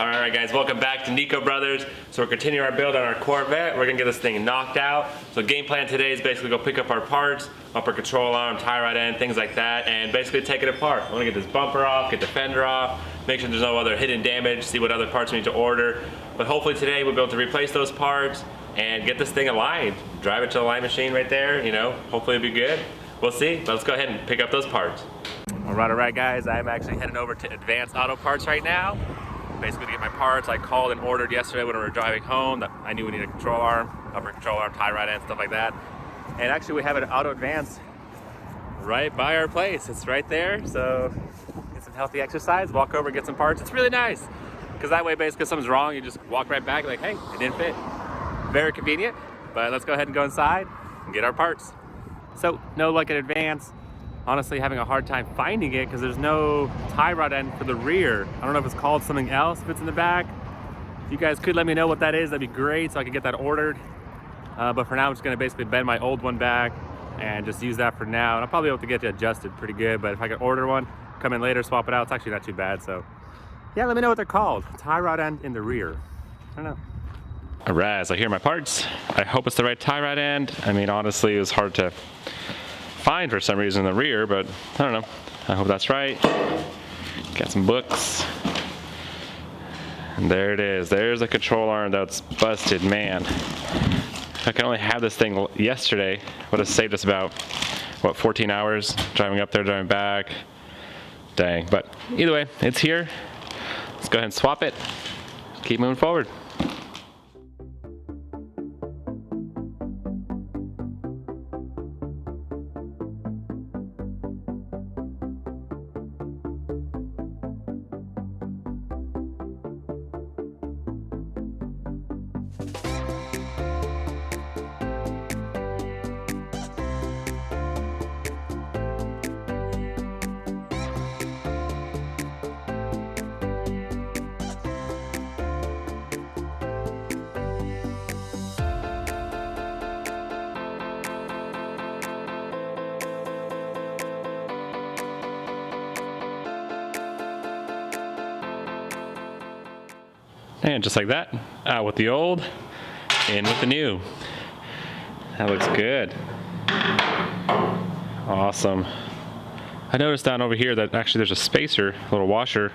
Alright guys, welcome back to Nico Brothers. So we're continuing our build on our Corvette. We're gonna get this thing knocked out. So game plan today is basically go pick up our parts, upper control arm, tie rod end, things like that, and basically take it apart. I wanna get this bumper off, get the fender off, make sure there's no other hidden damage, see what other parts we need to order. But hopefully today we'll be able to replace those parts and get this thing aligned. Drive it to the line machine right there, you know, hopefully it'll be good. We'll see, but let's go ahead and pick up those parts. Alright guys, I'm actually heading over to Advanced Auto Parts right now. Basically to get my parts. I called and ordered yesterday when we were driving home. That I knew we needed a control arm, upper control arm, tie rod end, stuff like that. And actually we have an Auto Advance right by our place. It's right there, so get some healthy exercise, walk over, get some parts. It's really nice, because that way basically if something's wrong, you just walk right back like, hey, it didn't fit. Very convenient, but let's go ahead and go inside and get our parts. So, no luck at Advance. Honestly, having a hard time finding it because there's no tie rod end for the rear. I don't know if it's called something else if it's in the back. If you guys could let me know what that is, that'd be great so I could get that ordered. But for now, I'm just gonna basically bend my old one back and just use that for now. And I'll probably be able to get it adjusted pretty good, but if I could order one, come in later, swap it out, it's actually not too bad. So yeah, let me know what they're called. Tie rod end in the rear. I don't know. Alright, so here are my parts. I hope it's the right tie rod end. I mean, honestly, it was hard to find for some reason in the rear, but I don't know. I hope that's right. Got some books. And there it is. There's the control arm that's busted, man. If I could only have this thing yesterday, would have saved us about, what, 14 hours driving up there, driving back. Dang, but either way, it's here. Let's go ahead and swap it. Keep moving forward. And just like that, out with the old, in with the new. That looks good. Awesome. I noticed down over here that actually there's a spacer, a little washer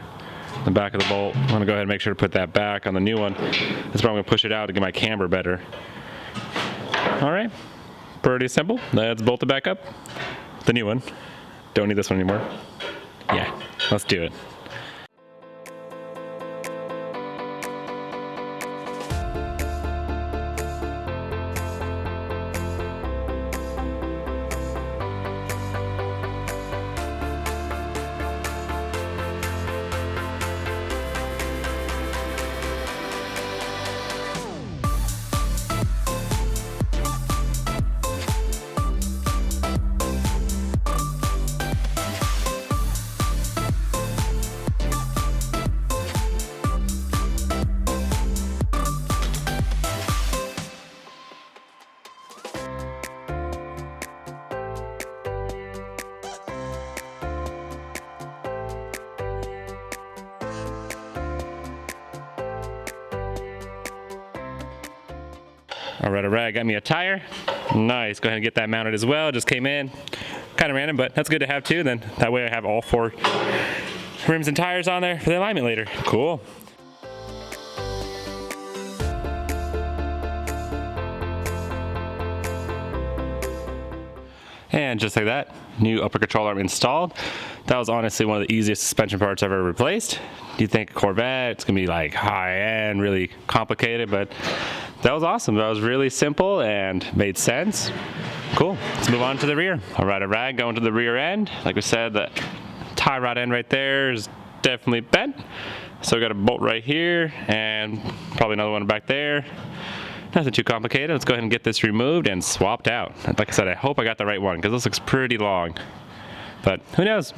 in the back of the bolt. I'm gonna go ahead and make sure to put that back on the new one. That's why I'm gonna push it out to get my camber better. All right, pretty simple. Let's bolt it back up. The new one. Don't need this one anymore. Yeah, let's do it. Alright, got me a tire. Nice, go ahead and get that mounted as well. Just came in, kind of random, but that's good to have too. Then that way I have all 4 rims and tires on there for the alignment later. Cool. And just like that, new upper control arm installed. That was honestly one of the easiest suspension parts I've ever replaced. You think Corvette, it's gonna be like high end, really complicated, but that was awesome. That was really simple and made sense. Cool, let's move on to the rear. Alright, going to the rear end. Like we said, the tie rod end right there is definitely bent. So we got a bolt right here and probably another one back there. Nothing too complicated. Let's go ahead and get this removed and swapped out. Like I said, I hope I got the right one because this looks pretty long, but who knows?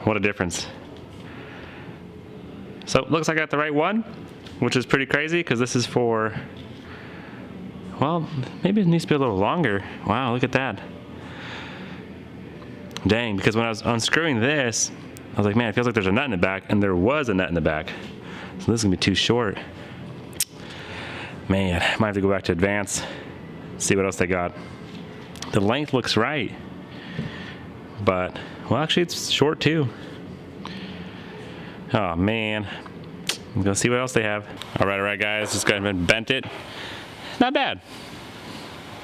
what a difference. So it looks like I got the right one, which is pretty crazy because this is for, well, maybe it needs to be a little longer. Wow, look at that. Dang, because when I was unscrewing this, I was like, man, it feels like there's a nut in the back, and there was a nut in the back. So this is gonna be too short. Man, I might have to go back to Advance, see what else they got. The length looks right, but, well, actually it's short too. Oh man, I'm gonna see what else they have. All right, guys, just go ahead and bent it. Not bad.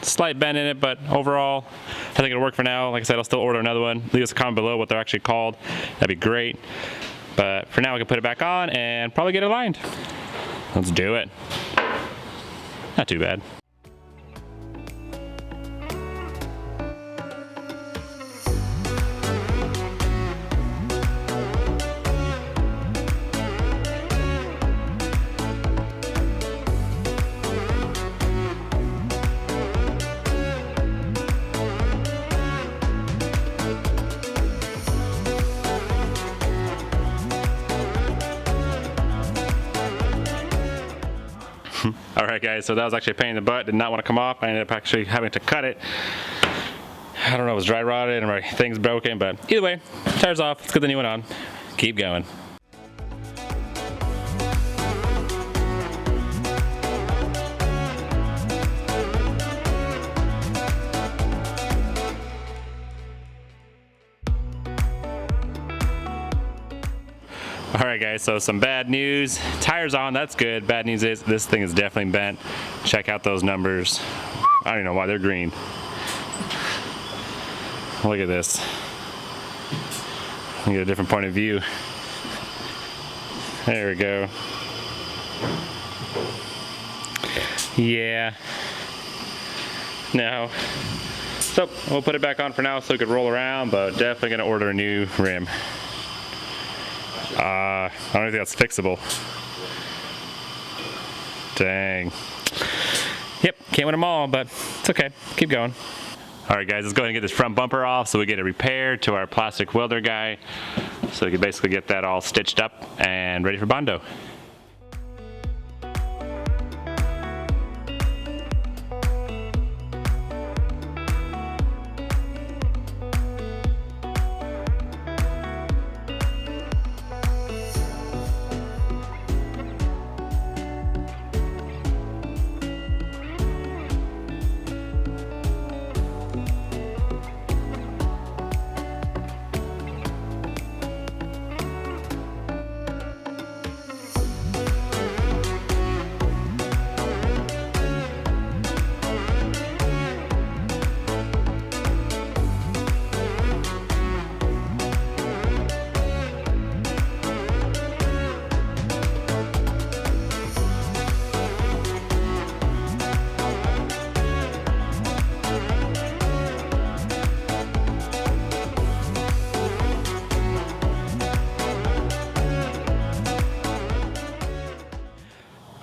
Slight bend in it, but overall, I think it'll work for now. Like I said, I'll still order another one. Leave us a comment below what they're actually called. That'd be great. But for now, we can put it back on and probably get it lined. Let's do it. Not too bad. Alright guys, so that was actually a pain in the butt. Did not want to come off. I ended up actually having to cut it. I don't know if it was dry rotted and my thing's broken, but either way, tire's off. Let's get the new one on. Keep going. Alright guys, so some bad news. Tire's on, that's good. Bad news is this thing is definitely bent. Check out those numbers. I don't even know why they're green. Look at this. Get a different point of view. There we go. Yeah. No. So we'll put it back on for now so it could roll around, but definitely gonna order a new rim. I don't think that's fixable. Dang. Yep, can't win them all, but it's okay. Keep going. Alright guys, let's go ahead and get this front bumper off so we get it repaired to our plastic welder guy so we can basically get that all stitched up and ready for Bondo.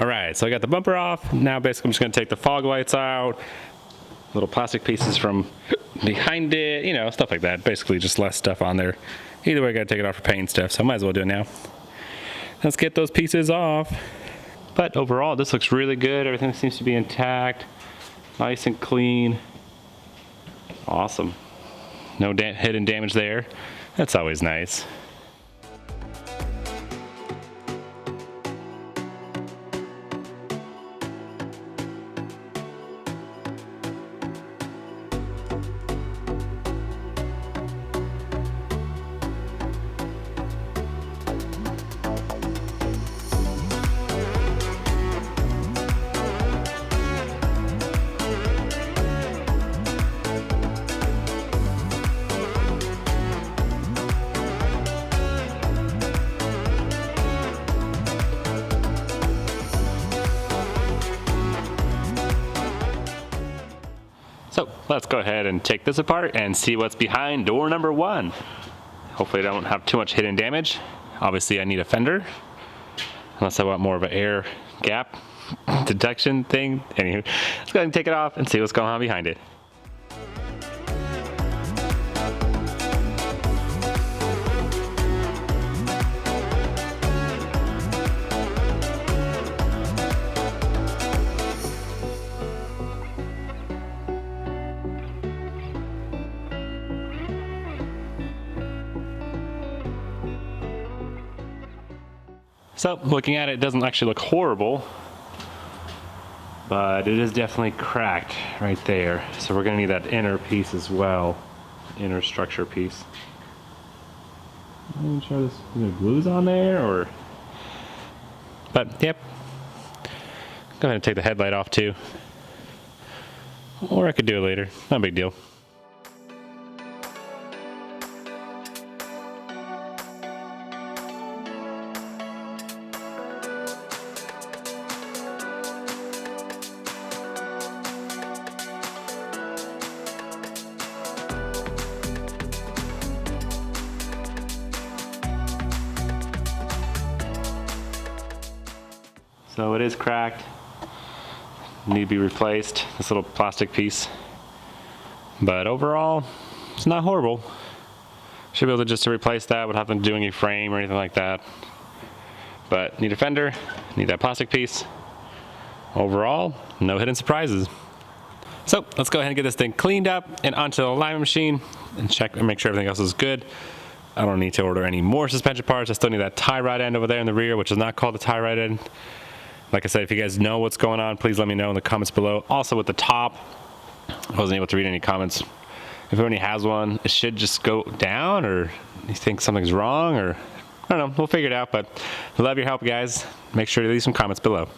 Alright, so I got the bumper off. Now basically I'm just going to take the fog lights out, little plastic pieces from behind it, you know, stuff like that. Basically just less stuff on there. Either way, I got to take it off for paint stuff, so I might as well do it now. Let's get those pieces off. But overall, this looks really good. Everything seems to be intact, nice and clean. Awesome. No hidden damage there. That's always nice. So let's go ahead and take this apart and see what's behind door number 1. Hopefully I don't have too much hidden damage. Obviously I need a fender, unless I want more of an air gap detection thing. Anywho, let's go ahead and take it off and see what's going on behind it. So looking at it, it doesn't actually look horrible, but it is definitely cracked right there. So we're gonna need that inner piece as well, inner structure piece. I'm sure this glue's on there, or, but yep. Go ahead and take the headlight off too, or I could do it later. Not a big deal. So it is cracked, need to be replaced, this little plastic piece. But overall, it's not horrible. Should be able to just replace that without having to do any frame or anything like that. But need a fender, need that plastic piece. Overall, no hidden surprises. So let's go ahead and get this thing cleaned up and onto the alignment machine and check and make sure everything else is good. I don't need to order any more suspension parts. I still need that tie rod end over there in the rear, which is not called the tie rod end. Like I said, if you guys know what's going on, please let me know in the comments below. Also with the top, I wasn't able to read any comments. If anyone has one, it should just go down, or you think something's wrong, or I don't know, we'll figure it out. But I love your help, guys. Make sure to leave some comments below.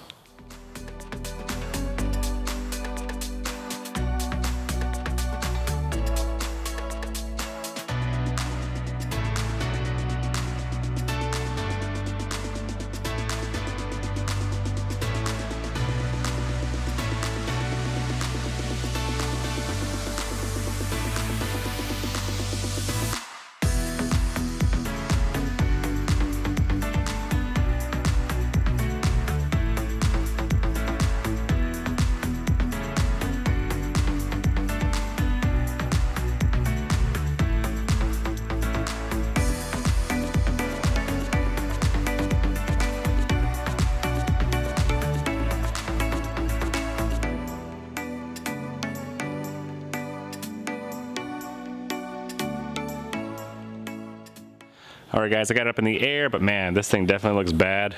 Alright guys, I got it up in the air, but man, this thing definitely looks bad.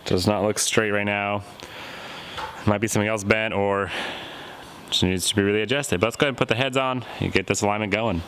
Does not look straight right now. Might be something else bent, or just needs to be really adjusted. But let's go ahead and put the heads on and get this alignment going.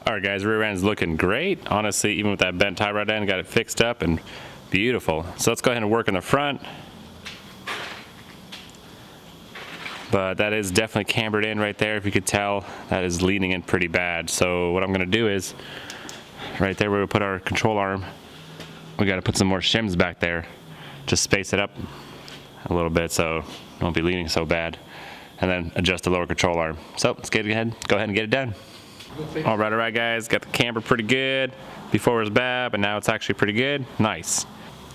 Alright guys, rear end's looking great. Honestly, even with that bent tie rod end, got it fixed up and beautiful. So let's go ahead and work in the front. But that is definitely cambered in right there. If you could tell, that is leaning in pretty bad. So what I'm gonna do is, right there where we put our control arm, we gotta put some more shims back there. Just space it up a little bit so it won't be leaning so bad. And then adjust the lower control arm. So let's go ahead and get it done. All right guys, got the camber pretty good. Before it was bad, but now it's actually pretty good. Nice.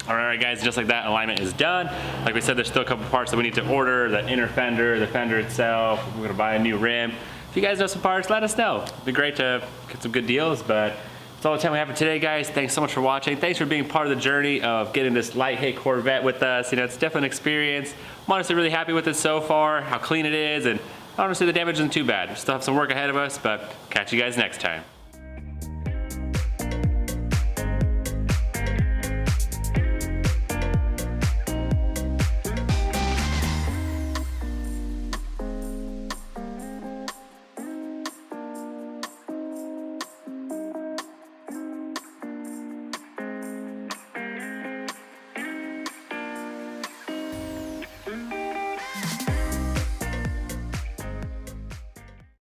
All right, guys, just like that, alignment is done. Like we said, there's still a couple parts that we need to order, the inner fender, the fender itself. We're gonna buy a new rim. If you guys know some parts, let us know. It'd be great to get some good deals, but that's all the time we have for today, guys. Thanks so much for watching. Thanks for being part of the journey of getting this light hay Corvette with us. You know, it's definitely an experience. I'm honestly really happy with it so far, how clean it is, and honestly the damage isn't too bad. We still have some work ahead of us, but catch you guys next time.